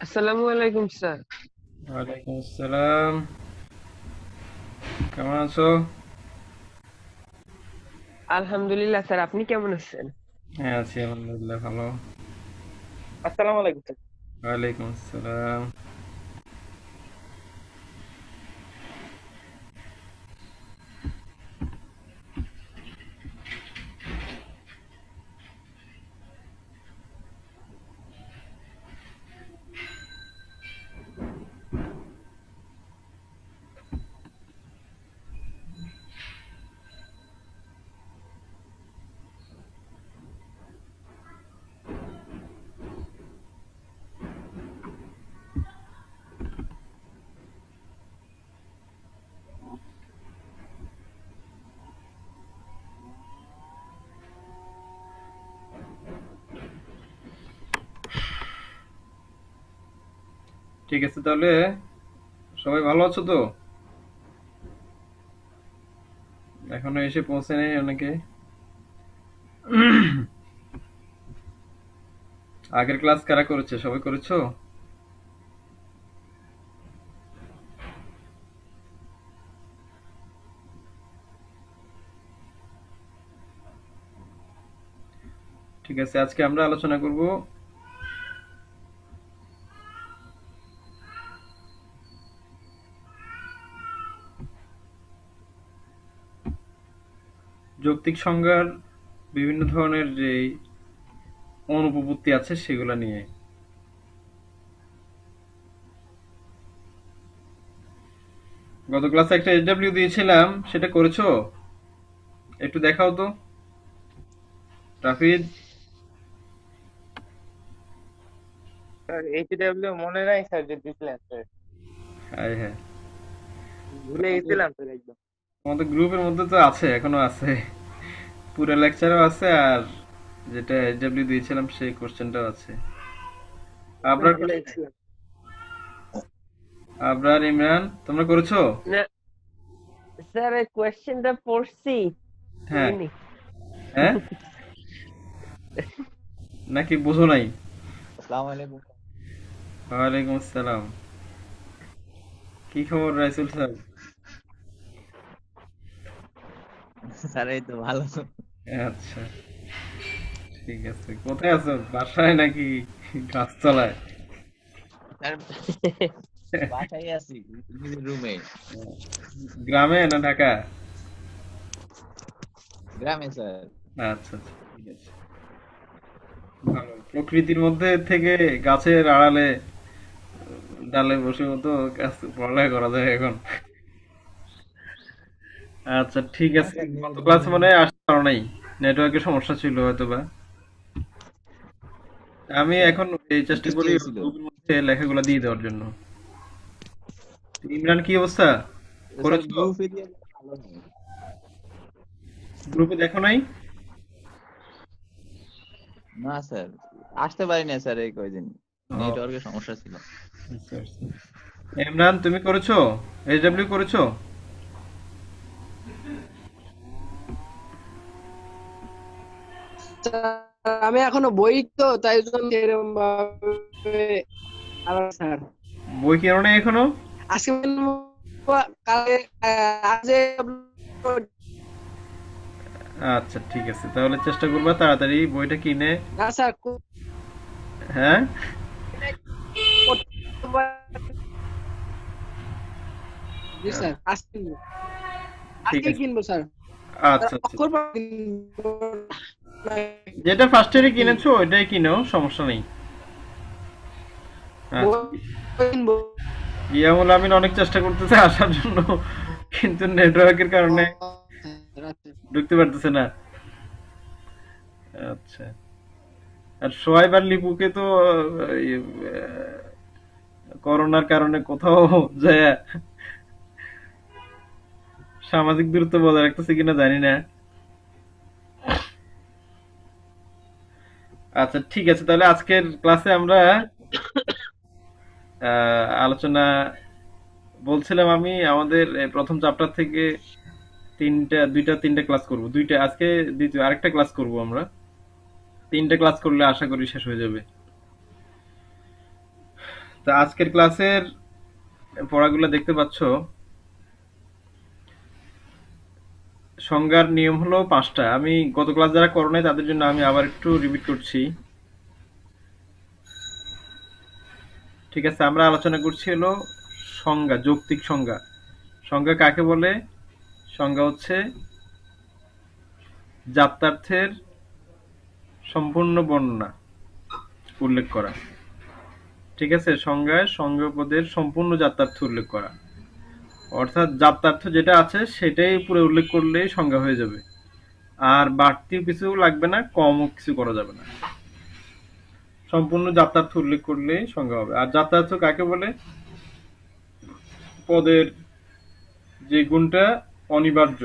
আসসালামু আলাইকুম স্যার। ওয়ালাইকুম আসসালাম। কেমন আছো? আলহামদুলিল্লাহ স্যার, আপনি কেমন আছেন? হ্যাঁ, আছি আলহামদুলিল্লাহ, ভালো। আসসালামু আলাইকুম স্যার। ওয়ালাইকুম আসসালাম। ঠিক আছে, তাহলে সবাই ভালো আছো তো? এখনো এসে পৌঁছে নেই অনেকে। আগের ক্লাস কারা করেছে? সবাই করেছো? ঠিক আছে, আজকে আমরা আলোচনা করব যৌক্তিক সংজ্ঞার বিভিন্ন ধরনের যে অনুপপত্তি আছে সেগুলা নিয়ে। গত ক্লাসে একটা এসডব্লিউ দিয়েছিলাম, সেটা করেছো? একটু দেখাও তো, রাফিদ। স্যার এইচডব্লিউ মনে নাই স্যার, যে দিছিলেন স্যার, হ্যাঁ, হ্যাঁ। ভুলে গেছিলাম স্যার একদম। আমাদের গ্রুপের মধ্যে তো আছে, এখনো আছে। পুরো লেকচারও আছে, আর যেটা এসডব্লিউ দিয়েছিলাম সেই কোশ্চেনটাও আছে। একদম আবরার ভুলে গেছিলাম। আবরার ইমরান, তোমরা করেছো? না স্যার, এই কোয়েশ্চেনটা পড়ছি, হ্যাঁ। করিনি। হ্যাঁ, নাকি বুঝো নাই? আসসালামু আলাইকুম। ওয়ালাইকুম আসসালাম। কি খবর রাইসুল স্যার? স্যার এই তো ভালো। আচ্ছা, ঠিক আছে। কোথায় আছো, বাসায় নাকি গাছতলায়? স্যার বাসায় আছি, নিজের রুমে। গ্রামে না ঢাকা? গ্রামে স্যার। আচ্ছা, আচ্ছা, ঠিক আছে। ভালো, প্রকৃতির মধ্যে থেকে গাছের আড়ালে ডালে বসে মতো পড়ালেখা করা যায় এখন। আচ্ছা, ঠিক না আছে। স্যার, গত নিজের ক্লাস রুমে। মনে হয় আসতে পারো নাই, নেটওয়ার্কের সমস্যা ছিল হয়তোবা। আমি স্যার এখন এই চেষ্টা বৃষ্টি করি হয়েছিল। গ্রুপের মধ্যে লেখাগুলো দিয়ে দেওয়ার জন্য। ইমরান, কি অবস্থা? স্যার করেছো? গ্রুপ এরিয়া ভালো নেই। গ্রুপে দেখো নাই? না স্যার, আসতে পারি না স্যার এই কয়দিন, ও, নেটওয়ার্কের সমস্যা ছিল। বুঝতে পারছি। ইমরান, তুমি করেছো? এইচডব্লিউ করেছো? স্যার, আমি এখনো বই তো তাই জন্য এরকম ভাবে স্যার বই কেনো নাই এখনো? আজকে কালকে আজ আচ্ছা, ঠিক আছে, তাহলে চেষ্টা করবা তাড়াতাড়ি বইটা কিনে। না স্যার হ্যাঁ। করতে জি স্যার, আজকে কিনবো। ঠিক আজকে আছে। কিনবো স্যার। স্যার আচ্ছা, আচ্ছা। অক্ষর পাড়া কিনবো না, যেটা ফার্স্ট ইয়ারে কি কিনেছো ওইটাই কিনো, সমস্যা নেই। আচ্ছা। বই কিনবো। ইয়ামুল আমিন অনেক চেষ্টা করতেছে আসার জন্য, কিন্তু নেটওয়ার্কের ও, কারণে স্যার, আচ্ছা। ঢুকতে পারতেছে না। আচ্ছা। আর সোহাইব আর লিপুকে তো এই, করোনার কারণে কোথাও যায় সামাজিক দূরত্ব বজায় রাখতেছে কিনা জানি না। আচ্ছা, ঠিক আছে, তাহলে আজকের ক্লাসে আমরা আলোচনা বলছিলাম আমি আমাদের প্রথম চ্যাপ্টার থেকে দুইটা তিনটা ক্লাস করব, দুইটা আজকে, দ্বিতীয় আরেকটা ক্লাস করব আমরা। তিনটা ক্লাস করলে আশা করি শেষ হয়ে যাবে। তো আজকের ক্লাসের পড়াগুলো দেখতে পাচ্ছ। সংজ্ঞার নিয়ম হলো 5টা। আমি গত ক্লাস যারা করো নাই তাদের জন্য আমি আবার একটু রিপিট করছি। ঠিক আছে, আমরা আলোচনা করছি হলো সংজ্ঞা, যৌক্তিক সংজ্ঞা। সংজ্ঞা কাকে বলে? সংজ্ঞা হচ্ছে জাত্যার্থের সম্পূর্ণ বর্ণনা উল্লেখ করা। ঠিক আছে, সংজ্ঞায় সংজ্ঞাপদের সম্পূর্ণ জাত্যার্থ উল্লেখ করা, অর্থাৎ জাত্যার্থ যেটা আছে সেটাই পুরো উল্লেখ করলেই সংজ্ঞা হয়ে যাবে, আর বাড়তি কিছু লাগবে না, কমও কিছু করা যাবে না। সম্পূর্ণ জাত্যার্থ উল্লেখ করলেই সংজ্ঞা হবে। আর জাত্যার্থ কাকে বলে? পদের যে গুণটা অনিবার্য,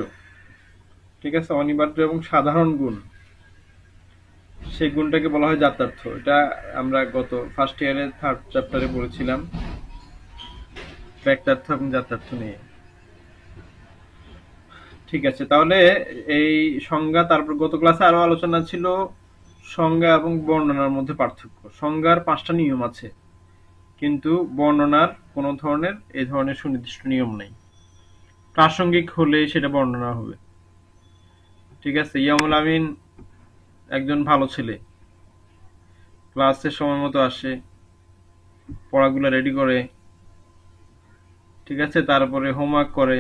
ঠিক আছে, অনিবার্য এবং সাধারণ গুণ, সেই গুণটাকে বলা হয় জাত্যার্থ। এটা আমরা গত ফার্স্ট ইয়ারের 3rd চ্যাপ্টারে পড়েছিলাম, ব্যক্তার্থ এবং জাত্যার্থ নিয়ে। ঠিক আছে, তাহলে এই সংজ্ঞা, তারপর গত ক্লাসে আরো আলোচনা ছিল সংজ্ঞা এবং বর্ণনার মধ্যে পার্থক্য। সংজ্ঞার 5টা নিয়ম আছে, কিন্তু বর্ণনার কোনো ধরনের এই ধরনের সুনির্দিষ্ট নিয়ম নেই। প্রাসঙ্গিক হলে সেটা বর্ণনা হবে। ঠিক আছে, ইয়ামুল আমিন একজন ভালো ছেলে, ক্লাসের সময় মতো আসে, পড়াগুলো রেডি করে, ঠিক আছে, তারপরে হোমওয়ার্ক করে।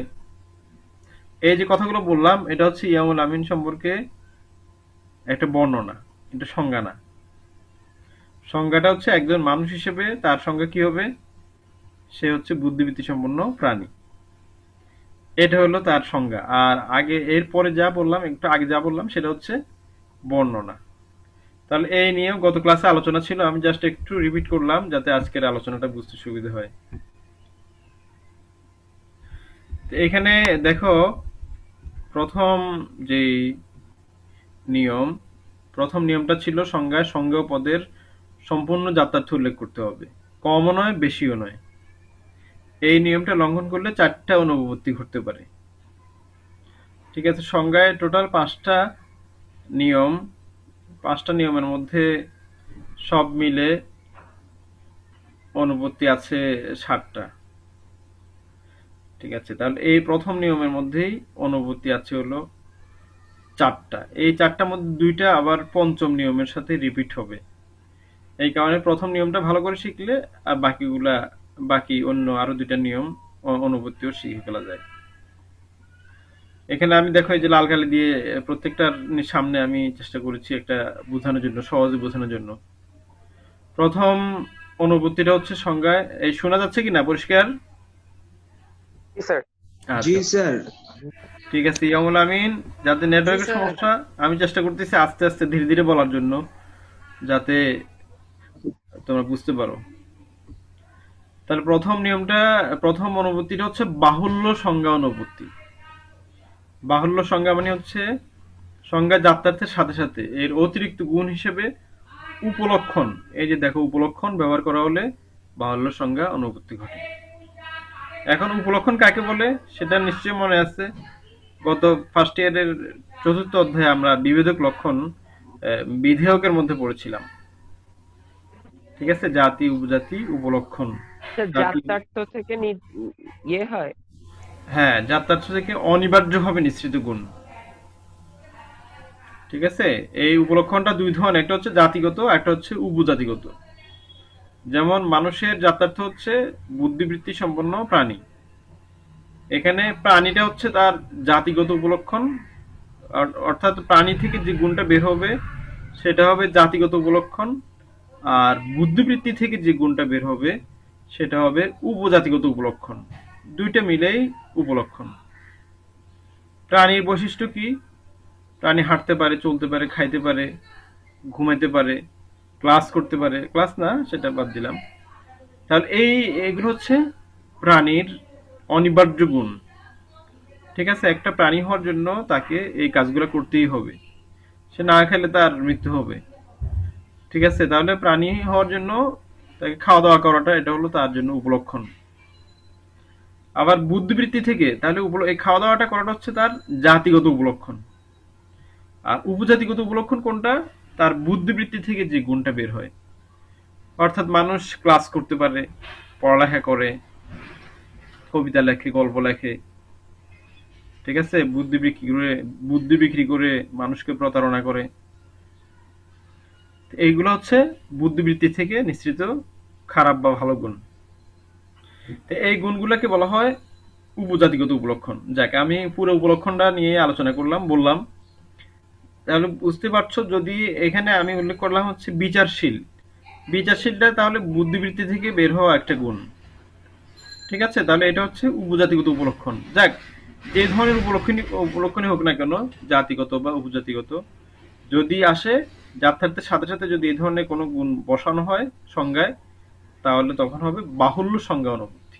এই যে কথাগুলো বললাম এটা হচ্ছে ইয়ামুল আমিন সম্পর্কে একটা বর্ণনা, এটা সংজ্ঞা না। সংজ্ঞাটা হচ্ছে একজন মানুষ হিসেবে তার সংজ্ঞা কি হবে? সে হচ্ছে বুদ্ধিবৃত্তি সম্পন্ন প্রাণী, এটা হলো তার সংজ্ঞা। আর আগে এরপরে যা বললাম, একটু আগে যা বললাম সেটা হচ্ছে বর্ণনা। তাহলে এই নিয়ে গত ক্লাসে আলোচনা ছিল, আমি জাস্ট একটু রিপিট করলাম যাতে আজকের আলোচনাটা বুঝতে সুবিধা হয়। এখানে দেখো, প্রথম যে নিয়ম, প্রথম নিয়মটা ছিল সংজ্ঞায় সংজ্ঞেয় পদের সম্পূর্ণ জাত্যার্থ উল্লেখ করতে হবে, কমও নয় বেশিও নয়। এই নিয়মটা লঙ্ঘন করলে 4টা অনুপপত্তি ঘটতে পারে। ঠিক আছে, সংজ্ঞায় টোটাল 5টা নিয়ম, 5টা নিয়মের মধ্যে সব মিলে অনুপপত্তি আছে 7টা। ঠিক আছে, তাহলে এই প্রথম নিয়মের মধ্যেই অনুপপত্তি আছে হলো 4টা। এই 4টার মধ্যে 2টা আবার পঞ্চম নিয়মের সাথে রিপিট হবে। এই কারণে প্রথম নিয়মটা ভালো করে শিখলে আর বাকি অন্য আরো 2টা নিয়ম অনুপপত্তিও শিখে ফেলা যায়। এখানে আমি দেখো এই যে লাল কালি দিয়ে প্রত্যেকটার সামনে আমি চেষ্টা করেছি একটা বোঝানোর জন্য, সহজে বোঝানোর জন্য। প্রথম অনুপপত্তিটা হচ্ছে সংজ্ঞায়, এই শোনা যাচ্ছে কিনা পরিষ্কার? জি স্যার। জি আচ্ছা, স্যার। ঠিক আছে ইয়ামুল আমিন, যাতে নেটওয়ার্কের স্যার। সমস্যা, আমি চেষ্টা করতেছি আস্তে আস্তে ধীরে ধীরে বলার জন্য, যাতে তোমরা বুঝতে পারো। তাহলে প্রথম অনুপত্তিটা হচ্ছে বাহুল্য সংজ্ঞা অনুপত্তি। বাহুল্য সংজ্ঞা মানে হচ্ছে সংজ্ঞা জাত্যার্থের সাথে সাথে এর অতিরিক্ত গুণ হিসেবে উপলক্ষণ, এই যে দেখো উপলক্ষণ ব্যবহার করা হলে বাহুল্য সংজ্ঞা অনুপত্তি ঘটে। এখন উপলক্ষণ কাকে বলে সেটা নিশ্চয়ই মনে আছে, গত ফার্স্ট ইয়ারের 4th অধ্যায়ে আমরা বিভেদক লক্ষণ বিধেয়কের মধ্যে পড়েছিলাম। ঠিক আছে, জাতি, উপজাতি, উপলক্ষণ। জাতি, জাত্যার্থ থেকে ইয়ে হয়। হ্যাঁ, জাত্যার্থ থেকে অনিবার্যভাবে নিঃসৃত গুণ। ঠিক আছে, এই উপলক্ষণটা 2 ধরনের, একটা হচ্ছে জাতিগত, একটা হচ্ছে উপজাতিগত। যেমন মানুষের জাত্যার্থ হচ্ছে বুদ্ধিবৃত্তি সম্পন্ন প্রাণী, এখানে প্রাণীটা হচ্ছে তার জাতিগত উপলক্ষণ, অর্থাৎ প্রাণী থেকে যে গুণটা বের হবে সেটা হবে জাতিগত উপলক্ষণ, আর বুদ্ধিবৃত্তি থেকে যে গুণটা বের হবে সেটা হবে উপজাতিগত উপলক্ষণ। 2টা মিলেই উপলক্ষণ। প্রাণীর বৈশিষ্ট্য কি? প্রাণী হাঁটতে পারে, চলতে পারে, খাইতে পারে, ঘুমাইতে পারে, ক্লাস করতে পারে, ক্লাস না সেটা বাদ দিলাম। তাহলে এইগুলো হচ্ছে প্রাণীর অনিবার্য গুণ। ঠিক আছে, একটা প্রাণী হওয়ার জন্য তাকে এই কাজগুলো করতেই হবে, সে না খেলে তার মৃত্যু হবে। ঠিক আছে, তাহলে প্রাণী হওয়ার জন্য তাকে খাওয়া দাওয়া করাটা, এটা হলো তার জন্য উপলক্ষণ। আবার বুদ্ধিবৃত্তি থেকে, তাহলে এই খাওয়া দাওয়াটা করাটা হচ্ছে তার জাতিগত উপলক্ষণ। আর উপজাতিগত উপলক্ষণ কোনটা? তার বুদ্ধিবৃত্তি থেকে যে গুণটা বের হয়। অর্থাৎ মানুষ ক্লাস করতে পারে, পড়ালেখা করে, কবিতা লেখে, গল্প লেখে, ঠিক আছে, বুদ্ধি বিক্রি করে মানুষকে প্রতারণা করে। এইগুলো হচ্ছে বুদ্ধিবৃত্তি থেকে নিঃসৃত খারাপ বা ভালো গুণ। তো এই গুণগুলোকে বলা হয় উপজাতিগত উপলক্ষণ। যাকে আমি পুরো উপলক্ষণটা নিয়ে আলোচনা বললাম, তাহলে বুঝতে পারছো, যদি এখানে আমি উল্লেখ করলাম হচ্ছে বিচারশীলটা তাহলে বুদ্ধিবৃত্তি থেকে বের হওয়া একটা গুণ, ঠিক আছে। তাহলে এটা হচ্ছে উপজাতিগত উপলক্ষণ। যাক, যে ধরনের উপলক্ষণই হোক না কেন, জাতিগত বা উপজাতিগত, যদি আসে যাত্রার্থের সাথে সাথে যদি এই ধরনের কোনো গুণ বসানো হয় সংজ্ঞায়, তাহলে তখন হবে বাহুল্য সংজ্ঞা অনুপত্তি।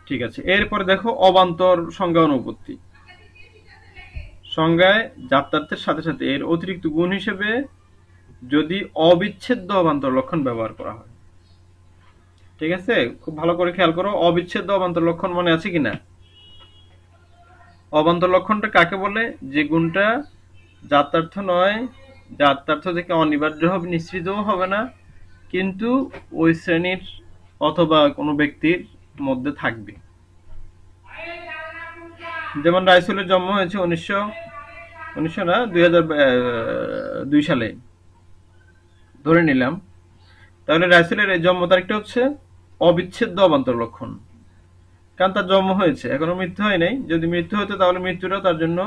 ঠিক আছে, এরপরে দেখো অবান্তর সংজ্ঞা অনুপত্তি। সংজ্ঞায় যাত্রার্থের সাথে সাথে এর অতিরিক্ত গুণ হিসেবে যদি অবিচ্ছেদ্য অবান্তর লক্ষণ ব্যবহার করা হয়। ঠিক আছে, খুব ভালো করে খেয়াল করো, অবিচ্ছেদ্য অবান্তর লক্ষণ মনে আছে কিনা? অবান্তর লক্ষণটা কাকে বলে? যে গুণটা যাত্রার্থ নয়, যাত্রার্থ থেকে অনিবার্যভাবে নিঃসৃতও হবে না, কিন্তু ওই শ্রেণীর অথবা কোনো ব্যক্তির মধ্যে থাকবে। যেমন রাইসুলের জন্ম হয়েছে 2002 সালে ধরে নিলাম, তাহলে রাইসুলের এই জন্ম তারিখটা হচ্ছে অবিচ্ছেদ্য অবান্তর লক্ষণ, কারণ তার জন্ম হয়েছে, এখনো মৃত্যু হয় নাই। যদি মৃত্যু হতো তাহলে মৃত্যুটাও তার জন্য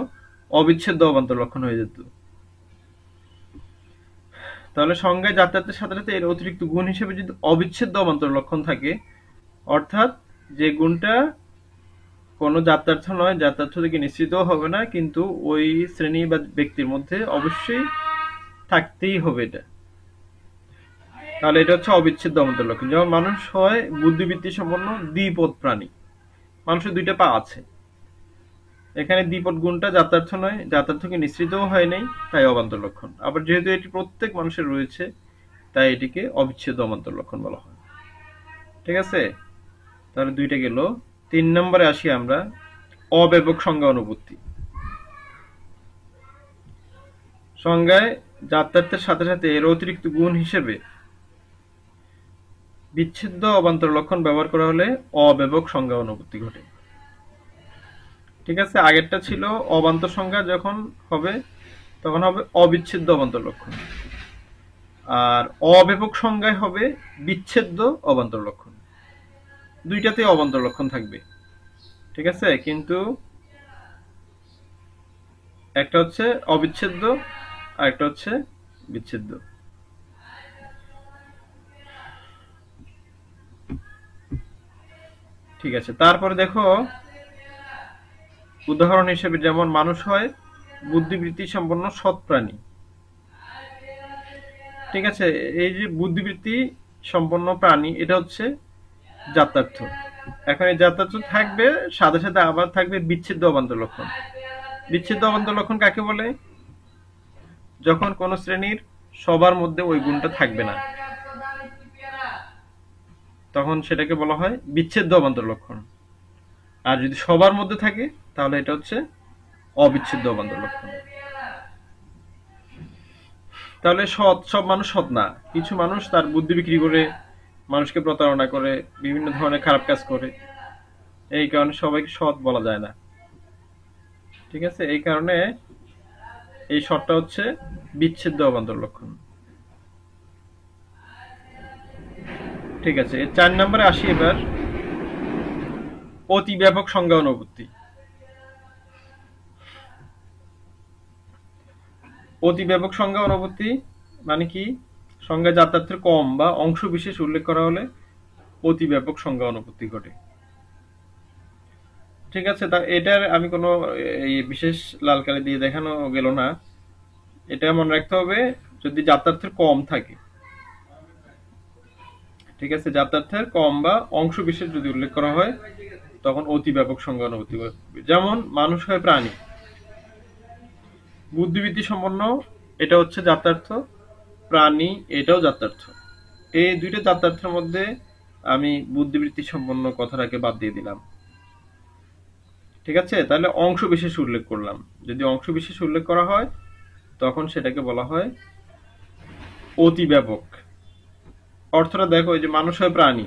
অবিচ্ছেদ্য অবান্তর লক্ষণ হয়ে যেত। তাহলে সংজ্ঞায় যাতায়াতের সাথে সাথে এর অতিরিক্ত গুণ হিসেবে যদি অবিচ্ছেদ্য অবান্তর লক্ষণ থাকে, অর্থাৎ যে গুণটা কোনো যাত্রার্থ নয়, যাত্রার্থ থেকে নিশ্চিত হবে না, কিন্তু ওই শ্রেণী বা ব্যক্তির মধ্যে অবশ্যই থাকতেই হবে এটা, তাহলে এটা হচ্ছে অবিচ্ছেদ্য অবান্তর লক্ষণ। যেমন মানুষ হয় বুদ্ধিবৃত্তি সম্পন্ন দ্বিপদ প্রাণী, মানুষের দুইটা পা আছে, এখানে দ্বিপদ গুণটা যাত্রার্থ নয়, যাত্রার্থকে নিশ্চিতও হয় নাই, তাই অবান্তর লক্ষণ। আবার যেহেতু এটি প্রত্যেক মানুষের রয়েছে, তাই এটিকে অবিচ্ছেদ্য অবান্তর লক্ষণ বলা হয়। ঠিক আছে, তাহলে দুইটা গেল। 3 নম্বরে আসি আমরা, অব্যপক সংজ্ঞা অনুপত্তি। সংজ্ঞায় যাত্রার্থের সাথে সাথে এর অতিরিক্ত গুণ হিসেবে বিচ্ছেদ্য অবান্তর লক্ষণ ব্যবহার করা হলে অব্যপক সংজ্ঞা অনুপত্তি ঘটে। ঠিক আছে, আগেরটা ছিল অবান্তর সংজ্ঞা যখন হবে তখন হবে অবিচ্ছেদ্য অবান্তর লক্ষণ, আর অব্যপক সংজ্ঞায় হবে বিচ্ছেদ্য অবান্তর লক্ষণ। দুইটাতে অবান্তর লক্ষণ থাকবে, ঠিক আছে, কিন্তু একটা হচ্ছে অবিচ্ছেদ্য আর একটা হচ্ছে বিচ্ছেদ্য। ঠিক আছে, তারপরে দেখো উদাহরণ হিসেবে, যেমন মানুষ হয় বুদ্ধিবৃত্তি সম্পন্ন সৎ প্রাণী। ঠিক আছে, এই যে বুদ্ধিবৃত্তি সম্পন্ন প্রাণী, এটা হচ্ছে যাত্রার্থ। এখন এই যাত্রার্থ থাকবে, সাথে সাথে আবার থাকবে বিচ্ছেদ্য অবান্তর লক্ষণ। বিচ্ছেদ্য অবান্তর লক্ষণ কাকে বলে? যখন কোন শ্রেণীর সবার মধ্যে ওই গুণটা থাকবে না, তখন সেটাকে বলা হয় বিচ্ছেদ্য অবান্তর লক্ষণ। আর যদি সবার মধ্যে থাকে তাহলে এটা হচ্ছে অবিচ্ছেদ্য অবান্তর লক্ষণ। তাহলে সব মানুষ সৎ না, কিছু মানুষ তার বুদ্ধি বিক্রি করে মানুষকে প্রতারণা করে, বিভিন্ন ধরনের খারাপ কাজ করে, এই কারণে সবাইকে সৎ বলা যায় না। ঠিক আছে, এই কারণে এই সৎটা হচ্ছে বিচ্ছেদ্য অবান্তর লক্ষণ। ঠিক আছে, 4 নম্বরে আসি এবার, অতি ব্যাপক সংজ্ঞা অনুপত্তি। অতি ব্যাপক সংজ্ঞা অনুপত্তি মানে কি? সংজ্ঞা যাত্রার্থের কম বা অংশ বিশেষ উল্লেখ করা হলে অতি ব্যাপক সংজ্ঞা অনুপত্তি ঘটে। ঠিক আছে, তা এটার আমি কোনো এই বিশেষ লাল কালি দিয়ে দেখানো গেল না, এটা মনে রাখতে হবে যদি যাত্রার্থের কম থাকে। ঠিক আছে, যাত্রার্থের কম বা অংশ বিশেষ যদি উল্লেখ করা হয় তখন অতি ব্যাপক সংজ্ঞা অনুপত্তি ঘটবে। যেমন মানুষ হয় প্রাণী, বুদ্ধিবৃত্তি সম্পন্ন, এটা হচ্ছে যাত্রার্থ, প্রাণী এটাও যাত্রার্থ। এই দুইটা যাত্রার্থের মধ্যে আমি বুদ্ধিবৃত্তি সম্পন্ন কথাটাকে বাদ দিয়ে দিলাম। ঠিক আছে, তাহলে অংশ বিশেষ উল্লেখ করলাম। যদি অংশ বিশেষ উল্লেখ করা হয় তখন সেটাকে বলা হয় অতি ব্যাপক। অর্থটা দেখো, এই যে মানুষ হয় প্রাণী,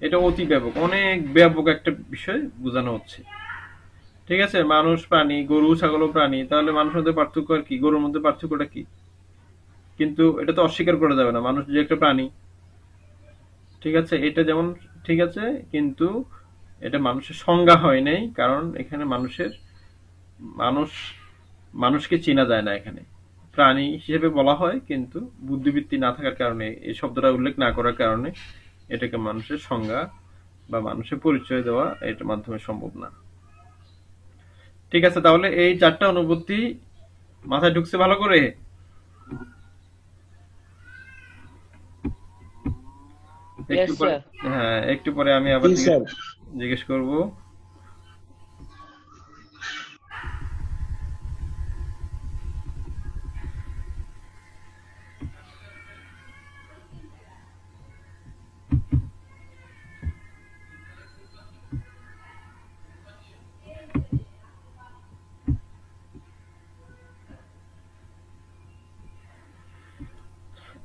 এটা অতি ব্যাপক, অনেক ব্যাপক একটা বিষয় বোঝানো হচ্ছে। ঠিক আছে, মানুষ প্রাণী, গরু ছাগলও প্রাণী, তাহলে মানুষের মধ্যে পার্থক্য আর কি, গরুর মধ্যে পার্থক্যটা কি? কিন্তু এটা তো অস্বীকার করা যাবে না, মানুষ যে একটা প্রাণী। ঠিক আছে, এটা যেমন ঠিক আছে, কিন্তু এটা মানুষের সংজ্ঞা হয় নাই, কারণ এখানে মানুষ মানুষকে চেনা যায় না এখানে, প্রাণী হিসেবে বলা হয়, কিন্তু বুদ্ধিবৃত্তি না থাকার কারণে, এই শব্দটা উল্লেখ না করার কারণে এটাকে মানুষের সংজ্ঞা বা মানুষের পরিচয় দেওয়া এটার মাধ্যমে সম্ভব না। ঠিক আছে, তাহলে এই 4টা অনুভূতি মাথায় ঢুকছে ভালো করে? একটু পরে, হ্যাঁ একটু পরে আমি আবার জিজ্ঞেস করব।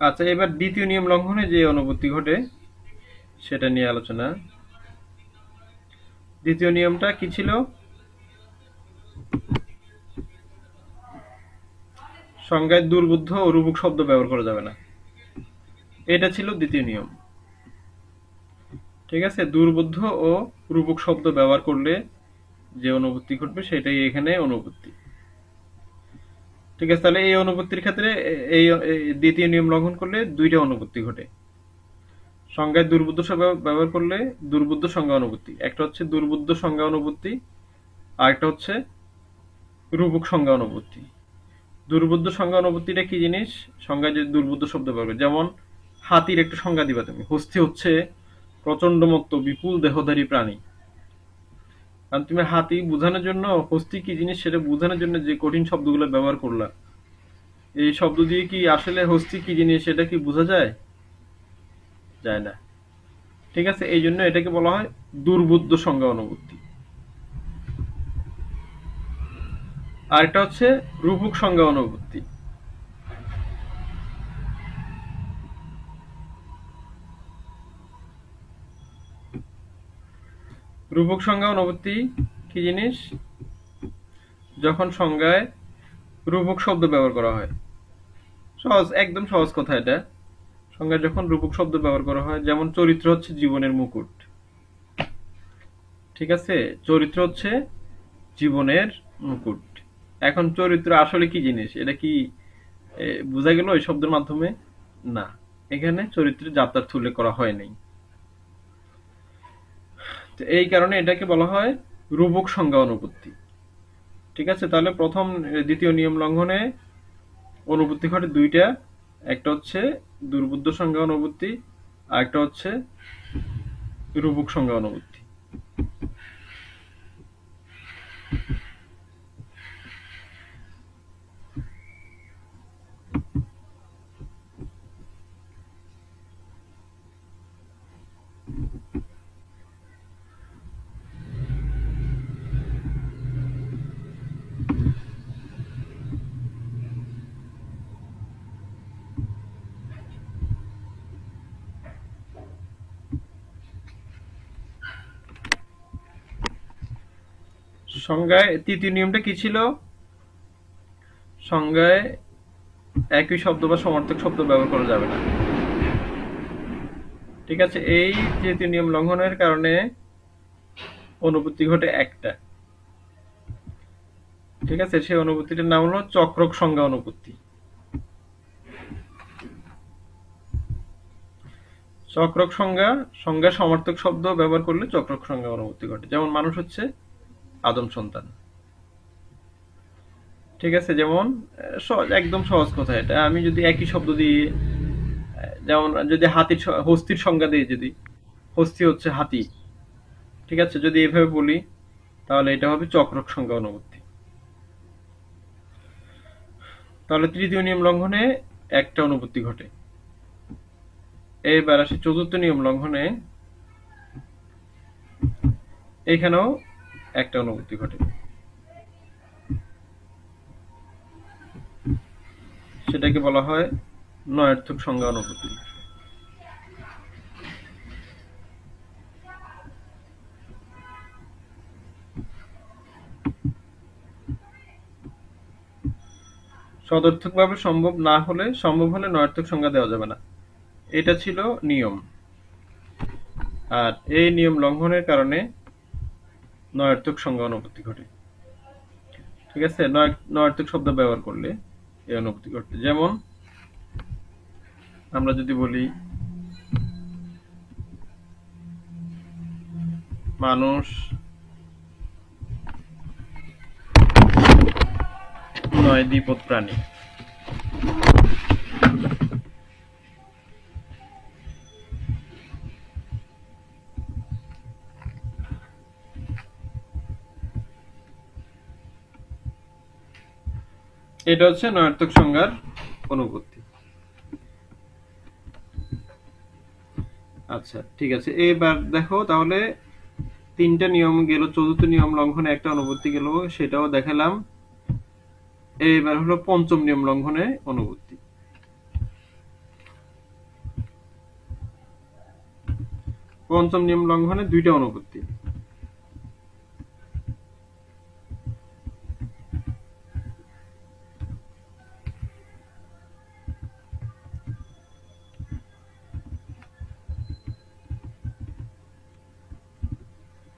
আচ্ছা, এবার দ্বিতীয় নিয়ম লঙ্ঘনে যে অনুভূতি ঘটে সেটা নিয়ে আলোচনা। দ্বিতীয় নিয়মটা কি ছিল? সংজ্ঞায় দুর্বোধ্য ও রূপক শব্দ ব্যবহার করা যাবে না, এটা ছিল দ্বিতীয় নিয়ম। ঠিক আছে, দুর্বোধ্য ও রূপক শব্দ ব্যবহার করলে যে অনুভূতি ঘটবে সেটাই এখানে অনুভূতি। ঠিক আছে, তাহলে এই অনুভূতির ক্ষেত্রে এই দ্বিতীয় নিয়ম লঙ্ঘন করলে 2টা অনুভূতি ঘটে। সংজ্ঞায় দুর্বোধ্য শব্দ ব্যবহার করলে দুর্বোধ্য সংজ্ঞা অনুভূতি, একটা হচ্ছে দুর্বোধ্য সংজ্ঞা অনুভূতি, আর একটা হচ্ছে রূপক সংজ্ঞা অনুভূতি। দুর্বোধ্য সংজ্ঞা অনুভূতিটা কি জিনিস? সংজ্ঞায় যে দুর্বোধ্য শব্দ ব্যবহার করে, যেমন হাতির একটা সংজ্ঞা দিবা তুমি, হস্তি হচ্ছে প্রচন্ড মত্ত বিপুল দেহধারী প্রাণী। কারণ তুমি হাতি বোঝানোর জন্য, হস্তি কি জিনিস সেটা বোঝানোর জন্য যে কঠিন শব্দগুলো ব্যবহার করলা, এই শব্দ দিয়ে কি আসলে হস্তি কি জিনিস সেটা কি বোঝা যায়? যায় না। ঠিক আছে, এই জন্য এটাকে বলা হয় দুর্বোধ্য সংজ্ঞা অনুভূতি। আর একটা হচ্ছে রূপক সংজ্ঞা অনুভূতি। রূপক সংজ্ঞা অনুভূতি কি জিনিস? যখন সংজ্ঞায় রূপক শব্দ ব্যবহার করা হয়। সহজ, একদম সহজ কথা এটা। সংজ্ঞায় যখন রূপক শব্দ ব্যবহার করা হয়, যেমন চরিত্র হচ্ছে জীবনের মুকুট। ঠিক আছে, চরিত্র হচ্ছে জীবনের মুকুট। এখন চরিত্র আসলে কি জিনিস এটা কি বোঝা গেল এই শব্দের মাধ্যমে? না, এখানে চরিত্রের যাত্রার্থ উল্লেখ করা হয় নাই। এই কারণে এটাকে বলা হয় রূপক সংজ্ঞা অনুভূতি। ঠিক আছে, তাহলে দ্বিতীয় নিয়ম লঙ্ঘনে অনুভূতি ঘটে 2টা, একটা হচ্ছে দুর্বোধ্য সংজ্ঞা অনুভূতি, আর একটা হচ্ছে রূপক সংজ্ঞা অনুভূতি। সংজ্ঞায় তৃতীয় নিয়মটা কি ছিল? সংজ্ঞায় একই শব্দ বা সমার্থক শব্দ ব্যবহার করা যাবে না। ঠিক আছে, এই তৃতীয় নিয়ম লঙ্ঘনের কারণে অনুভূতি ঘটে একটা। ঠিক আছে, সেই অনুভূতিটার নাম হলো চক্রক সংজ্ঞা অনুভূতি। চক্রক সংজ্ঞা সমার্থক শব্দ ব্যবহার করলে চক্রক সংজ্ঞা অনুভূতি ঘটে। যেমন মানুষ হচ্ছে আদম সন্তান। ঠিক আছে, যেমন একদম সহজ কথা এটা, আমি যদি একই শব্দ দিয়ে, যেমন যদি হস্তির সংজ্ঞা দিয়ে, যদি হস্তি হচ্ছে হাতি, ঠিক আছে, যদি এভাবে বলি তাহলে এটা হবে চক্রক সংজ্ঞা অনুভূতি। তাহলে তৃতীয় নিয়ম লঙ্ঘনে একটা অনুভূতি ঘটে। এবার আসি চতুর্থ নিয়ম লঙ্ঘনে, এখানেও একটা অনুভূতি ঘটে, সেটাকে বলা হয় নয়ার্থক সংজ্ঞা অনুপত্তি। সদর্থকভাবে সম্ভব হলে নয়ার্থক সংজ্ঞা দেওয়া যাবে না, এটা ছিল নিয়ম। আর এই নিয়ম লঙ্ঘনের কারণে নয়ার্থক সংজ্ঞা অনুপত্তি ঘটে। ঠিক আছে, নয়ার্থক শব্দ ব্যবহার করলে এই অনুপত্তি ঘটে। যেমন আমরা যদি বলি মানুষ নয় দ্বিপদ প্রাণী, এটা হচ্ছে নয়ার্থক সংজ্ঞার অনুপত্তি। আচ্ছা ঠিক আছে, এবার দেখো তাহলে তিনটা নিয়ম গেল, চতুর্থ নিয়ম লঙ্ঘনে একটা অনুপত্তি গেল, সেটাও দেখালাম। এবার হলো পঞ্চম নিয়ম লঙ্ঘনে অনুপত্তি। পঞ্চম নিয়ম লঙ্ঘনে দুইটা অনুপত্তি।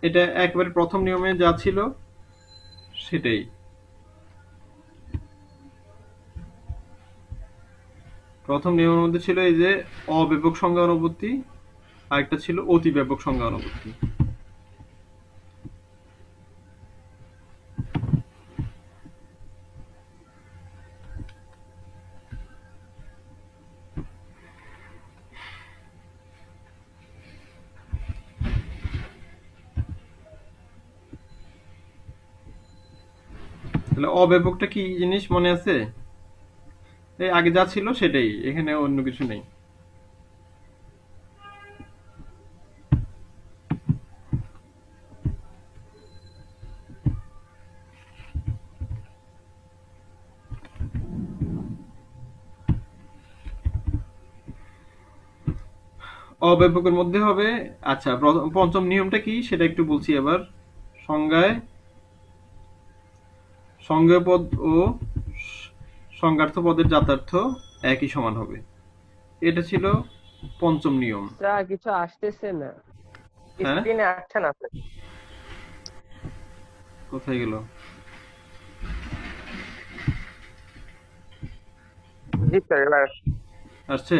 এটা একবারে প্রথম নিয়মে যা ছিল সেটাই। প্রথম নিয়মের মধ্যে ছিল এই যে অব্যাপক সংজ্ঞা অনুপত্তি, আর একটা ছিল অতি ব্যাপক সংজ্ঞা অনুপত্তি। তাহলে অব্যাপকটা কি জিনিস মনে আছে? এই আগে যা ছিল সেটাই, এখানে অন্য কিছু নেই। অব্যাপকের মধ্যে হবে, আচ্ছা পঞ্চম নিয়মটা কি সেটা একটু বলছি এবার। সংজ্ঞায় সংজ্ঞেয় পদ ও সংজ্ঞার্থ পদের যাতার্থ একই সমান হবে, এটা ছিল পঞ্চম নিয়ম। কিছু আসতেছে না, হ্যাঁ স্ক্রিনে আসছে না স্যার। কোথায় গেল? জি স্যার, এবার আসছে।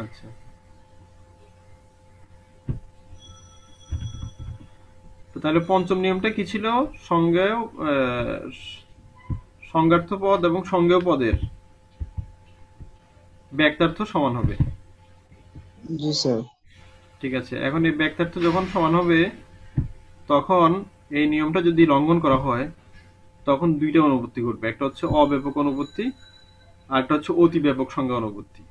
আচ্ছা তো তাহলে পঞ্চম নিয়মটা কি ছিল? সংজ্ঞার্থ পদ এবং সংজ্ঞেয় পদের ব্যাক্তার্থ সমান হবে। জি স্যার। ঠিক আছে, এখন এই ব্যাক্তার্থ যখন সমান হবে তখন এই নিয়মটা যদি লঙ্ঘন করা হয় তখন দুইটা অনুপত্তি ঘটবে, একটা হচ্ছে অব্যাপক অনুপত্তি আর একটা হচ্ছে অতি ব্যাপক সংজ্ঞা অনুপত্তি।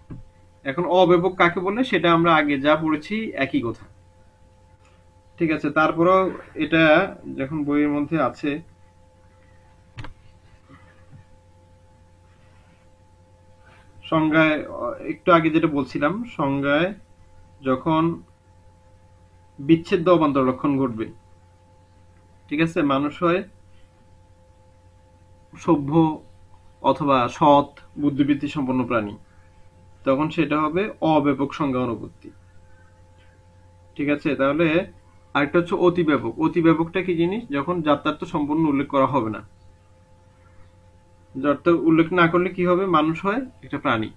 এখন অব্যাপক কাকে বলে সেটা আমরা আগে যা পড়েছি একই কথা। ঠিক আছে, তারপরেও এটা যখন বইয়ের মধ্যে আছে, সংজ্ঞায় একটু আগে যেটা বলছিলাম, সংজ্ঞায় যখন বিচ্ছেদ্য অবান্তর লক্ষণ ঘটবে, ঠিক আছে, মানুষ হয় সভ্য অথবা সৎ বুদ্ধিবৃত্তি সম্পন্ন প্রাণী, তখন সেটা হবে অব্যাপক সংজ্ঞা অনুপত্তি। ঠিক আছে, তাহলে আরেকটা হচ্ছে অতি ব্যাপক। অতি ব্যাপকটা কি জিনিস? যখন যাত্রার্থ সম্পূর্ণ উল্লেখ করা হবে না। যাত্রা উল্লেখ না করলে কি হবে? মানুষ হয় একটা প্রাণী।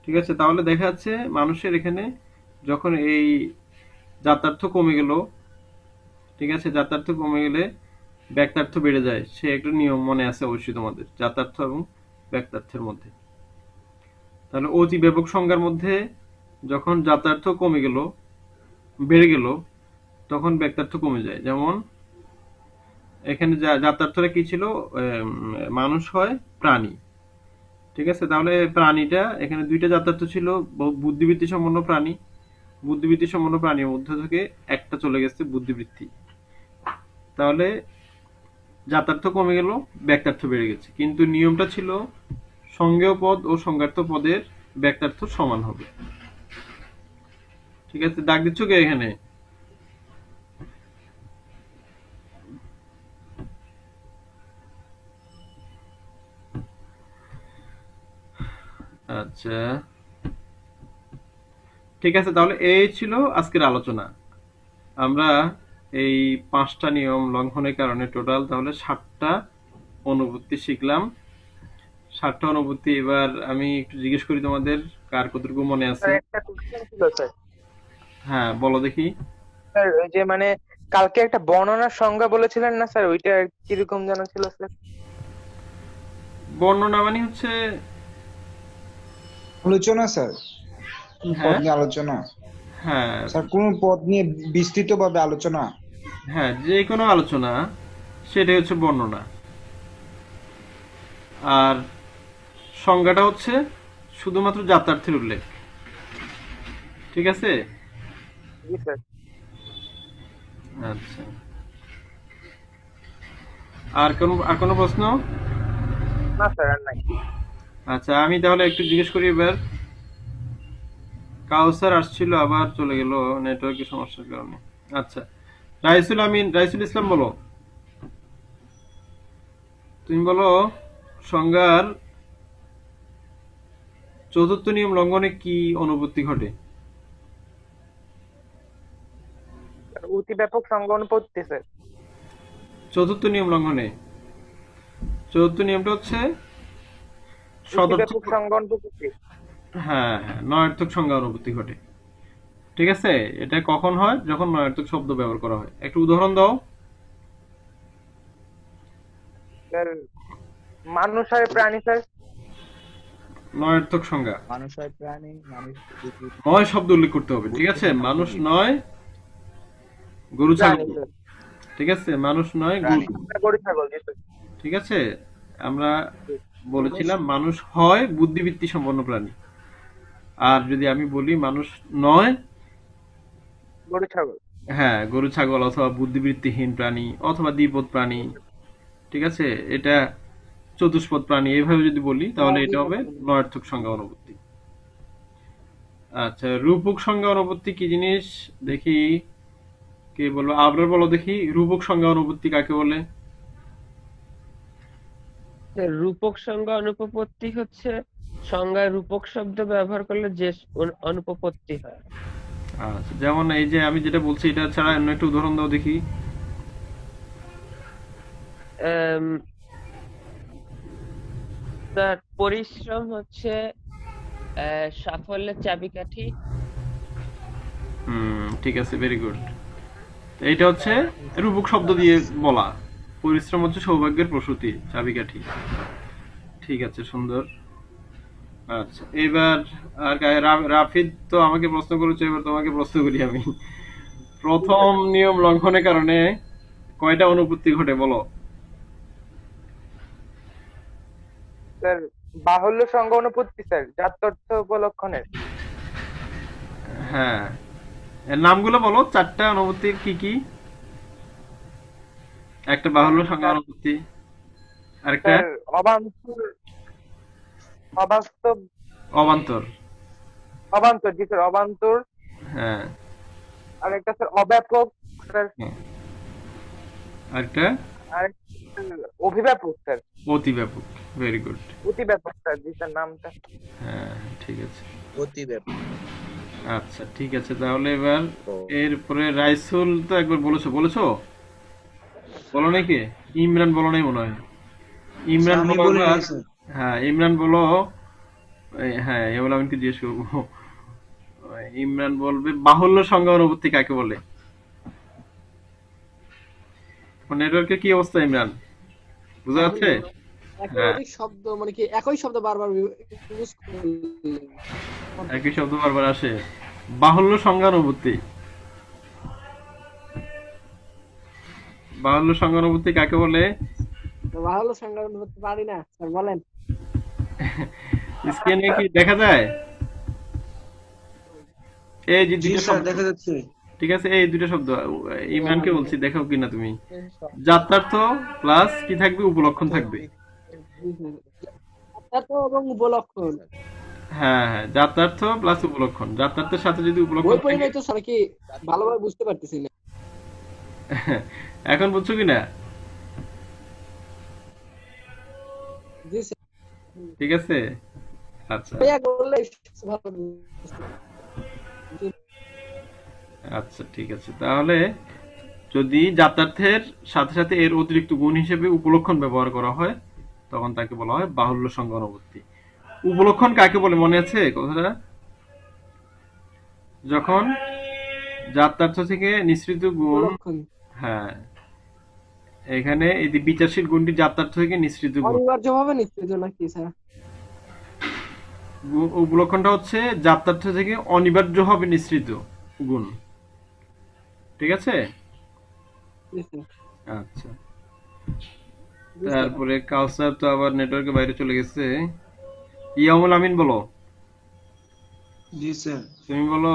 ঠিক আছে, তাহলে দেখা যাচ্ছে মানুষের এখানে যখন এই যাত্রার্থ কমে গেল, ঠিক আছে, যাত্রার্থ কমে গেলে ব্যাক্তার্থ বেড়ে যায়। সে একটা নিয়ম মনে আছে অবশ্যই তোমাদের, যাত্রার্থ এবং ব্যাক্তার্থের মধ্যে। তাহলে অতি ব্যাপক সংজ্ঞার মধ্যে যখন যাত্রার্থ কমে গেল, বেড়ে গেল, তখন ব্যাক্তার্থ কমে যায়। যেমন এখানে যাত্রার্থটা কি ছিল? মানুষ হয় প্রাণী। ঠিক আছে, তাহলে প্রাণীটা এখানে দুইটা যাত্রার্থ ছিল, বুদ্ধিবৃত্তি সম্পন্ন প্রাণী। বুদ্ধিবৃত্তি সম্পন্ন প্রাণীর মধ্যে থেকে একটা চলে গেছে বুদ্ধিবৃত্তি, তাহলে যাত্রার্থ কমে গেল, ব্যাক্তার্থ বেড়ে গেছে। কিন্তু নিয়মটা ছিল সংজ্ঞেয় পদ ও সংজ্ঞার্থ পদের ব্যক্তার্থ সমান হবে। ঠিক আছে, দাগ দিচ্ছ কে এখানে? আচ্ছা ঠিক আছে, তাহলে এই ছিল আজকের আলোচনা। আমরা এই 5টা নিয়ম লঙ্ঘনের কারণে টোটাল তাহলে 7টা অনুভূতি শিখলাম। 7টা অনুভূতি এবার আমি একটু জিজ্ঞেস করি তোমাদের কার কতটুকু মনে আছে। স্যার একটা কোশ্চেন ছিল স্যার। হ্যাঁ বলো দেখি। স্যার ওই যে মানে কালকে একটা বর্ণনার সংজ্ঞা বলেছিলেন না স্যার, ওইটা কিরকম যেন ছিল স্যার? বর্ণনা মানে হচ্ছে আলোচনা স্যার, কোন পদ হ্যাঁ নিয়ে আলোচনা হ্যাঁ স্যার, কোন পদ নিয়ে বিস্তৃত ভাবে আলোচনা। হ্যাঁ যে কোনো আলোচনা, সেটাই হচ্ছে বর্ণনা। আর সংজ্ঞাটা হচ্ছে শুধুমাত্র যাত্রার্থের উল্লেখ। ঠিক আছে, জি স্যার। আচ্ছা আর কোনো প্রশ্ন? না স্যার আর নাই। আচ্ছা আমি তাহলে একটু জিজ্ঞেস করি এবার। কাউসার আসছিল আবার চলে গেল নেটওয়ার্কের সমস্যার কারণে। আচ্ছা রাইসুল ইসলাম বলো, তুমি বলো সংজ্ঞার 4র্থ নিয়ম লঙ্ঘনে কি অনুভূতি ঘটে? অতি ব্যাপক সংজ্ঞা অনুপত্তি স্যার। 4র্থ নিয়ম লঙ্ঘনে 4র্থ নিয়মটা হচ্ছে অতি সদর্থক, ব্যাপক সংজ্ঞা অনুপত্তি। হ্যাঁ হ্যাঁ নয়ার্থক সংজ্ঞা অনুভূতি ঘটে। ঠিক আছে, এটা কখন হয়? যখন নয়ার্থক শব্দ ব্যবহার করা হয়। একটু উদাহরণ দাও। স্যার মানুষ আর প্রাণী স্যার। নয়ার্থক সংজ্ঞা, মানুষ হয় প্রাণী, মানুষ নয় শব্দ উল্লেখ করতে হবে। ঠিক আছে, মানুষ নয় গরু ছাগল। প্রাণী স্যার। ঠিক আছে, মানুষ নয় প্রাণী। গরু। গরু ছাগল, জি স্যার। ঠিক আছে, আমরা বলেছিলাম মানুষ হয় বুদ্ধিবৃত্তি সম্পন্ন প্রাণী। আর যদি আমি বলি মানুষ নয়, গরু ছাগল। হ্যাঁ গরু ছাগল অথবা বুদ্ধিবৃত্তিহীন প্রাণী অথবা দ্বিপদ প্রাণী। ঠিক আছে, এটা চতুষ্পদ প্রাণী এইভাবে যদি বলি তাহলে এটা হবে নয়ার্থক সংজ্ঞা অনুভূতি। আচ্ছা রূপক সংজ্ঞা অনুভূতি কি জিনিস দেখি, কে বলবো? আবরার বলো দেখি, রূপক সংজ্ঞা অনুভূতি কাকে বলে? রূপক সংজ্ঞা অনুপপত্তি হচ্ছে সংজ্ঞায় রূপক শব্দ ব্যবহার করলে যে অনুপপত্তি হয়। আচ্ছা যেমন এই যে আমি যেটা বলছি এটা ছাড়া অন্য একটা উদাহরণ দাও দেখি। আম, তার পরিশ্রম হচ্ছে সাফল্যের চাবিকাঠি। ঠিক আছে, ভেরি গুড। এইটা হচ্ছে রূপক শব্দ দিয়ে বলা। পরিশ্রম হচ্ছে সৌভাগ্যের প্রসূতি, চাবিকাঠি। ঠিক আছে, সুন্দর। আচ্ছা এবার আর রাফিদ তো আমাকে প্রশ্ন করেছে, এবার তোমাকে প্রশ্ন করি আমি। প্রথম নিয়ম লঙ্ঘনের কারণে কয়টা অনুভূতি ঘটে বলো? স্যার বাহুল্য সংজ্ঞা অনুপত্তি স্যার, যাত্রার্থ উপলক্ষণের। হ্যাঁ, এর নামগুলো বলো, 4টা অনুভূতি কি কি? একটা বাহুল্য সংজ্ঞা অনুভূতি, আরেকটা স্যার অবান্তর, অবাস্তব, অবান্তর। অবান্তর, জি স্যার অবান্তর। হ্যাঁ, আর একটা স্যার অব্যাপক স্যার। আরেকটা আরেকটা অভিব্যাপক স্যার। অতি ব্যাপক। Very good. অতি ব্যাপক স্যার, জি স্যার নামটা। হ্যাঁ ঠিক আছে। অতি ব্যাপক। আচ্ছা ঠিক আছে, তাহলে এবার ও। এরপরে রাইসুল তো একবার বলেছো বলো নাকি? ইমরান বলো নাই মনে হয়। ইমরান আমি বলো বলি এবার। নাই, স্যার। হ্যাঁ ইমরান বলো। হ্যাঁ এবার আমি কি জিজ্ঞেস করবো? ইমরান বলবে বাহুল্য সংজ্ঞা অনুভূতি কাকে বলে? নেটওয়ার্কের কি অবস্থা ইমরান, বুঝা যাচ্ছে? একাধিক শব্দ মানে কি একই শব্দ বারবার ইউজ করলে একই শব্দ বারবার আসে। বাহুল্য সংজ্ঞা অনুভূতি, বাহুল্য সংজ্ঞা অনুভূতি কাকে বলে? ভালো সংজ্ঞান হতে পারি না স্যার, বলেন। স্ক্রিনে কি দেখা যায়? এই যে জি দুটো স্যার, শব্দ, দেখা যাচ্ছে। ঠিক আছে, এই দুটো শব্দ ইমরানকে বলছি, দেখাও কিনা তুমি। যাত্রার্থ প্লাস কি থাকবে? উপলক্ষণ থাকবে। যাত্রার্থ এবং উপলক্ষণ। হ্যাঁ হ্যাঁ, যাত্রার্থ প্লাস উপলক্ষণ। যাত্রার্থের সাথে যদি বই উপলক্ষণ পড়ি থাকে, নাই তো স্যার, কি ভালোভাবে বুঝতে পারতেছি না। এখন বুঝছো কিনা? জি স্যার, ঠিক আছে, আচ্ছা ভাইয়া করলে ভালো বুঝতে পারছি। আচ্ছা ঠিক আছে। তাহলে যদি যাত্রার্থের সাথে সাথে এর অতিরিক্ত গুণ হিসেবে উপলক্ষণ ব্যবহার করা হয়, তখন তাকে বলা হয় বাহুল্য সংজ্ঞা অনুবর্তী। উপলক্ষণ কাকে বলে মনে আছে কথাটা? যখন যাত্রার্থ থেকে নিঃসৃত গুণ, উপলক্ষণ হ্যাঁ, এখানে এই যে বিচারশীল গুণটি যাত্রার্থ থেকে নিঃসৃত গুণ। অনিবার্যভাবে নিশ্চিত নাকি স্যার? উপলক্ষণটা হচ্ছে যাত্রার্থ থেকে অনিবার্যভাবে নিঃসৃত গুণ। ঠিক আছে, জি স্যার, আচ্ছা। জি স্যার। তারপরে কাউসার তো আবার নেটওয়ার্কের বাইরে চলে গেছে। ইয়ামুল আমিন বলো, জি স্যার। তুমি বলো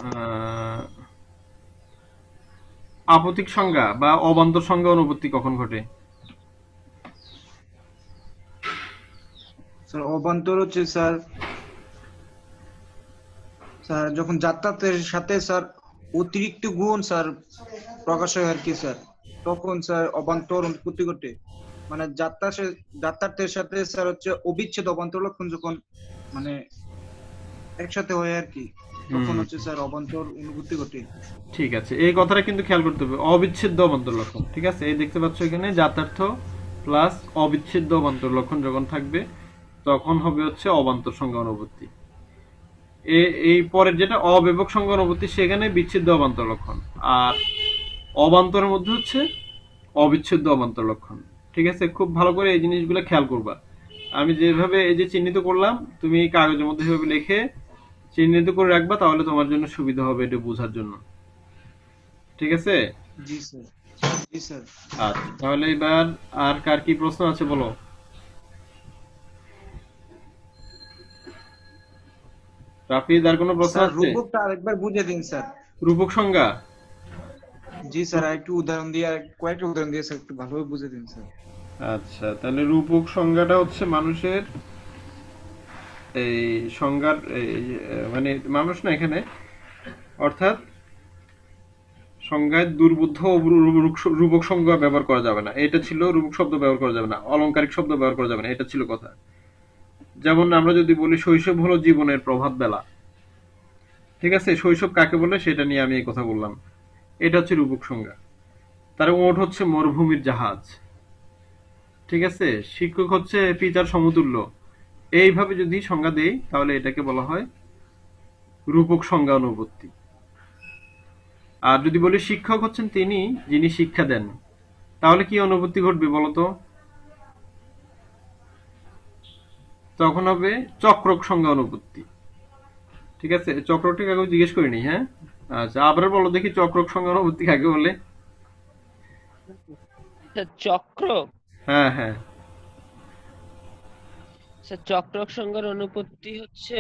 আহ, আপতিক সংজ্ঞা বা অবান্তর সংজ্ঞা অনুপত্তি কখন ঘটে? স্যার অবান্তর হচ্ছে স্যার, স্যার যখন যাত্রার্থের সাথে স্যার অতিরিক্ত গুণ স্যার প্রকাশ হয় আর কি স্যার, তখন স্যার অবান্তর উৎপত্তি ঘটে। মানে যাত্রার্থের সাথে স্যার হচ্ছে অবিচ্ছেদ অবান্তর লক্ষণ যখন মানে একসাথে হয় আর কি, তখন হচ্ছে স্যার অবান্তর অনুভূতি ঘটে। ঠিক আছে, এই কথাটা কিন্তু খেয়াল করতে হবে, অবিচ্ছেদ্য অবান্তর লক্ষণ। ঠিক আছে, এই দেখতে পাচ্ছ এখানে যাত্রার্থ প্লাস অবিচ্ছেদ্য অবান্তর লক্ষণ যখন থাকবে, তখন হবে হচ্ছে অবান্তর সংজ্ঞা অনুভূতি। এই পরের যেটা অব্যবক সংজ্ঞা অনুভূতি, সেখানে বিচ্ছেদ্য অবান্তর লক্ষণ, আর অবান্তরের মধ্যে হচ্ছে অবিচ্ছেদ্য অবান্তর লক্ষণ। ঠিক আছে, খুব ভালো করে এই জিনিসগুলো খেয়াল করবা। আমি যেভাবে এই যে চিহ্নিত করলাম, তুমি এই কাগজের মধ্যে সেভাবে লিখে চিহ্নিত করে রাখবা, তাহলে তোমার জন্য সুবিধা হবে এটা বোঝার জন্য। ঠিক আছে, জি স্যার, জি স্যার। আচ্ছা তাহলে এবার আর কার কি প্রশ্ন আছে বলো। রাফিদ, আর কোনো প্রশ্ন স্যার আছে? রূপকটা আরেকবার বুঝিয়ে দিন স্যার। রূপক সংজ্ঞা, জি স্যার, একটু উদাহরণ দিয়ে, কয়েকটা উদাহরণ দিয়ে স্যার একটু ভালোভাবে বুঝিয়ে দিন স্যার। আচ্ছা তাহলে রূপক সংজ্ঞাটা হচ্ছে মানুষের এই সংজ্ঞার মানে মানুষ না এখানে, অর্থাৎ সংজ্ঞায় দুর্বোধ্য ও রূপক সংজ্ঞা ব্যবহার করা যাবে না, এটা ছিল। রূপক শব্দ ব্যবহার করা যাবে না, অলংকারিক শব্দ ব্যবহার করা যাবে না, এটা ছিল কথা। যেমন আমরা যদি বলি শৈশব হলো জীবনের প্রভাত বেলা, ঠিক আছে, শৈশব কাকে বলে সেটা নিয়ে আমি এই কথা বললাম, এটা হচ্ছে রূপক সংজ্ঞা। তার ওট হচ্ছে মরুভূমির জাহাজ, ঠিক আছে, শিক্ষক হচ্ছে পিতার সমতুল্য। এইভাবে যদি সংজ্ঞা দেই, তাহলে এটাকে বলা হয় রূপক সংজ্ঞা অনুবর্তী। আর যদি বলি শিক্ষক হচ্ছেন তিনি যিনি শিক্ষা দেন, তাহলে কি অনুভূতি ঘটবে বলতো? তখন হবে চক্রক সংজ্ঞা অনুভূতি। ঠিক আছে, চক্রকটি কাকে জিজ্ঞেস করিনি, হ্যাঁ? আচ্ছা আবার বলো দেখি, চক্রক সংজ্ঞা অনুভূতি কাকে বলে? চক্র, হ্যাঁ হ্যাঁ, চক্রক সংজ্ঞার অনুপত্তি হচ্ছে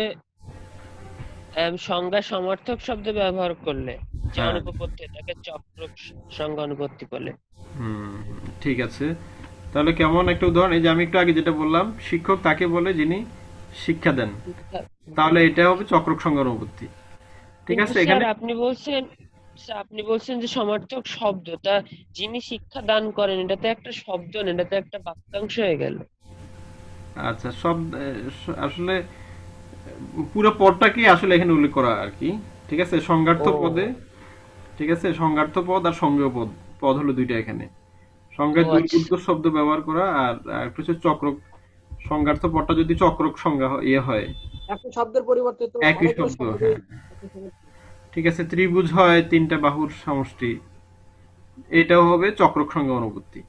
সংজ্ঞা সমার্থক শব্দ ব্যবহার করলে যে হ্যাঁ। অনুপপত্তি, তাকে চক্রক সংজ্ঞা অনুপত্তি বলে। ঠিক আছে, তাহলে কেমন একটা উদাহরণ, এই যে আমি একটু আগে যেটা বললাম, শিক্ষক তাকে বলে যিনি শিক্ষা দেন, তাহলে এটা হবে চক্রক সংজ্ঞা অনুভূতি। ঠিক কিন্তু আছে, স্যার এখানে আপনি বলছেন যে সমার্থক শব্দ, তা যিনি শিক্ষা দান করেন এটা তো একটা শব্দ না, এটা তো একটা বাক্যাংশ হয়ে গেল। আচ্ছা সব আসলে পুরো পদটাকে আসলে এখানে উল্লেখ করা আর কি। ঠিক আছে, সংজ্ঞার্থ ও। পদে, ঠিক আছে, সংজ্ঞার্থ পদ আর সংজ্ঞেয় পদ, পদ হলো দুইটা এখানে। সংজ্ঞায় ও দুই আচ্ছা। গুরুত্ব শব্দ ব্যবহার করা, আর একটা হচ্ছে চক্রক। সংজ্ঞার্থ পদটা যদি চক্রক সংজ্ঞা ইয়ে হয়, একটা শব্দের পরিবর্তে তো একই অনেকগুলো শব্দ, শব্দ। হ্যাঁ। ঠিক আছে, ত্রিভুজ হয় তিনটা বাহুর সমষ্টি, এটাও হবে চক্রক সংজ্ঞা অনুভূতি।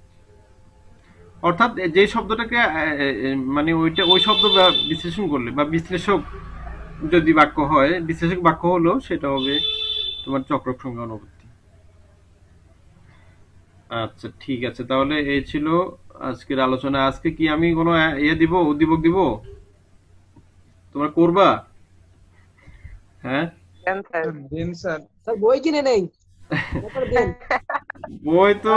অর্থাৎ যে শব্দটাকে মানে ওইটা ওই শব্দ বিশ্লেষণ করলে বা বিশ্লেষক যদি বাক্য হয়, বিশ্লেষক বাক্য হলো সেটা হবে তোমার চক্রক সংজ্ঞা অনুভূতি। আচ্ছা ঠিক আছে, তাহলে এই ছিল আজকের আলোচনা। আজকে কি আমি কোনো ইয়ে দিব, উদ্দীপক দিব, তোমরা করবা? হ্যাঁ, দেন স্যার। দেন স্যার। স্যার বই কিনে নেই, দেন বই তো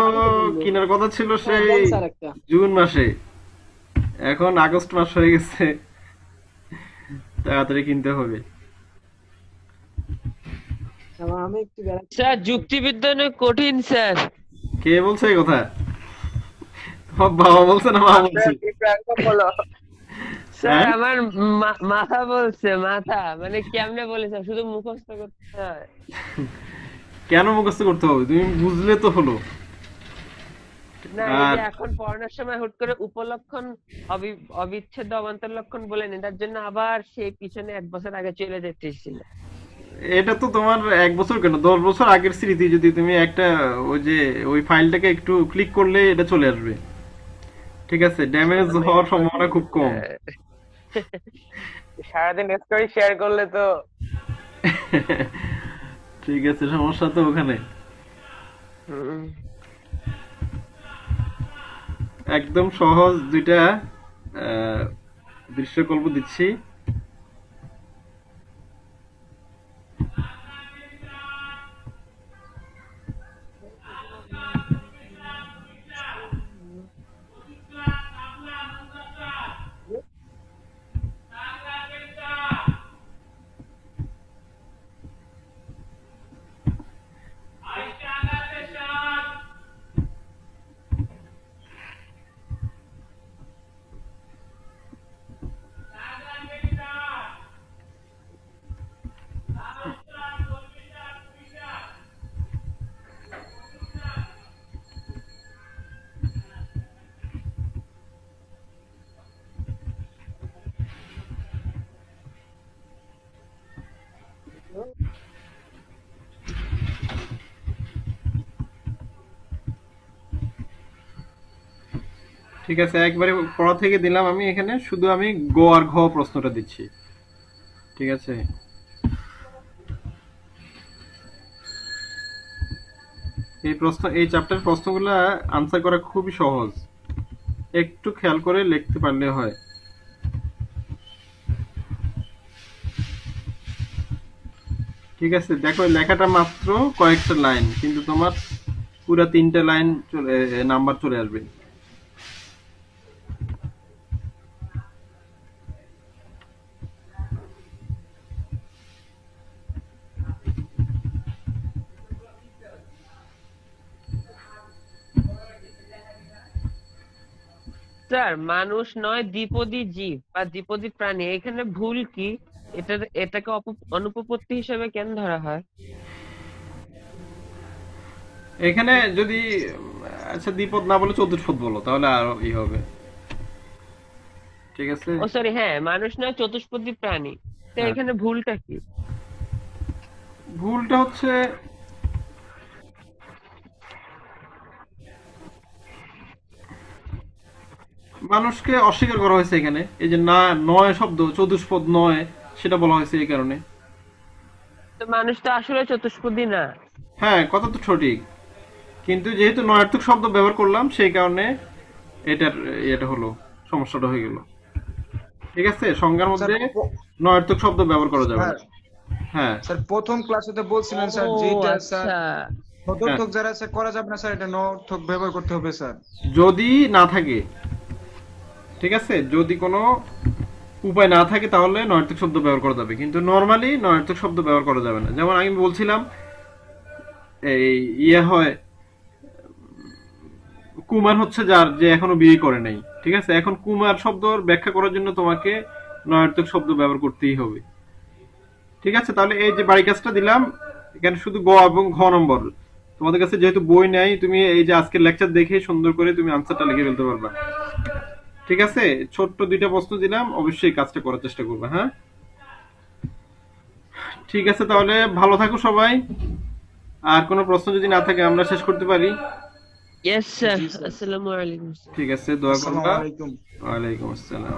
কেনার কথা ছিল সেই দেন স্যার একটা। জুন মাসে, এখন আগস্ট মাস হয়ে গেছে, তাড়াতাড়ি কিনতে হবে। আমি একটু বেড়াতে স্যার যুক্তিবিদ্যা অনেক কঠিন স্যার। কে বলছে এই কথা? তোমার বাবা বলছে না মা বলছে? একদম বলো। স্যার হ্যাঁ? আমার মাথা বলছে, মাথা মানে কেমনে বলে স্যার, শুধু মুখস্থ করতে হয়। কেন মুখস্থ করতে হবে? তুমি বুঝলে তো হলো। না এই আর যে এখন পড়ানোর সময় হুট করে উপলক্ষণ অবিচ্ছেদ্য অবান্তর লক্ষণ বলেন, এটার জন্য আবার সেই পিছনে 1 বছর আগে চলে যেতেছিল। এটা তো তোমার 1 বছর কেন, 10 বছর আগের স্মৃতি। যদি তুমি একটা ওই যে ওই ফাইলটাকে একটু ক্লিক করলে এটা চলে আসবে। ঠিক আছে, ড্যামেজ অনেক হওয়ার সম্ভাবনা কঠিন খুব কম। স্যার। সারাদিন স্টোরি শেয়ার করলে তো ঠিক আছে, সমস্যা তো ওখানে। হুম। একদম সহজ দুইটা আহ, দৃশ্যকল্প দিচ্ছি। ঠিক আছে, একবারে পড়া থেকে দিলাম আমি। এখানে শুধু আমি গ আর ঘ প্রশ্নটা দিচ্ছি। ঠিক আছে, এই চ্যাপ্টার প্রশ্নগুলো আনসার করা খুবই সহজ, একটু খেয়াল করে লিখতে পারলে হয়। ঠিক আছে, দেখো লেখাটা মাত্র কয়েকটা লাইন, কিন্তু তোমার পুরা 3টা লাইন নাম্বার চলে আসবে। স্যার মানুষ নয় দ্বিপদী জীব বা দ্বিপদী প্রাণী, এখানে ভুল কি? এটাকে অনুপপত্তি হিসেবে কেন ধরা হয়? এখানে যদি আচ্ছা দ্বিপদ না বলে চতুষ্পদ বলো, তাহলে আরো ই হবে। ঠিক আছে, ও সরি, হ্যাঁ মানুষ নয় চতুষ্পদী প্রাণী, তো হ্যাঁ। এখানে ভুলটা কি? ভুলটা হচ্ছে মানুষকে অস্বীকার করা হয়েছে এখানে। এই যে না, নয় শব্দ চতুষ্পদ নয়, সেটা বলা হয়েছে এই কারণে। তো মানুষ তো আসলে চতুষ্পদী না। হ্যাঁ, কথা তো সঠিক, কিন্তু যেহেতু নয়ার্থক শব্দ ব্যবহার করলাম সেই কারণে এটার এটা হলো, সমস্যাটা হয়ে গেল। ঠিক আছে, সংজ্ঞার স্যার মধ্যে নয়ার্থক শব্দ ব্যবহার করা যাবে স্যার না। হ্যাঁ, স্যার প্রথম ক্লাসে তো বলছিলেন স্যার ও যেটা স্যার আচ্ছা। হ্যাঁ, সদর্থক যারা স্যার করা যাবে না স্যার, এটা নর্থক ব্যবহার করতে হবে স্যার। যদি না থাকে, ঠিক আছে, যদি কোনো উপায় না থাকে তাহলে নয়ার্থক শব্দ ব্যবহার করা যাবে, কিন্তু নরমালি নয়ার্থক শব্দ ব্যবহার করা যাবে না। যেমন আমি বলছিলাম এই ইয়ে হয়, কুমার হচ্ছে যার যে এখনো বিয়ে করে নাই। ঠিক আছে, এখন কুমার শব্দর ব্যাখ্যা করার জন্য তোমাকে নয়ার্থক শব্দ ব্যবহার করতেই হবে। ঠিক আছে, তাহলে এই যে বাড়ি কাজটা দিলাম, এখানে শুধু গ এবং ঘ নম্বর। তোমাদের কাছে যেহেতু বই নাই, তুমি এই যে আজকের লেকচার দেখে সুন্দর করে তুমি আনসারটা লিখে ফেলতে পারবা। ঠিক আছে, ছোট্ট 2টা প্রশ্ন দিলাম, অবশ্যই কাজটা করার চেষ্টা করবে। হ্যাঁ, ঠিক আছে, তাহলে ভালো থাকো সবাই। আর কোনো প্রশ্ন যদি না থাকে আমরা শেষ করতে পারি। ইয়েস স্যার, জি স্যার, আসসালামু আলাইকুম। ঠিক আছে, দোয়া আসসালামু করবা। আলাইকুম। ওয়ালাইকুম আসসালাম।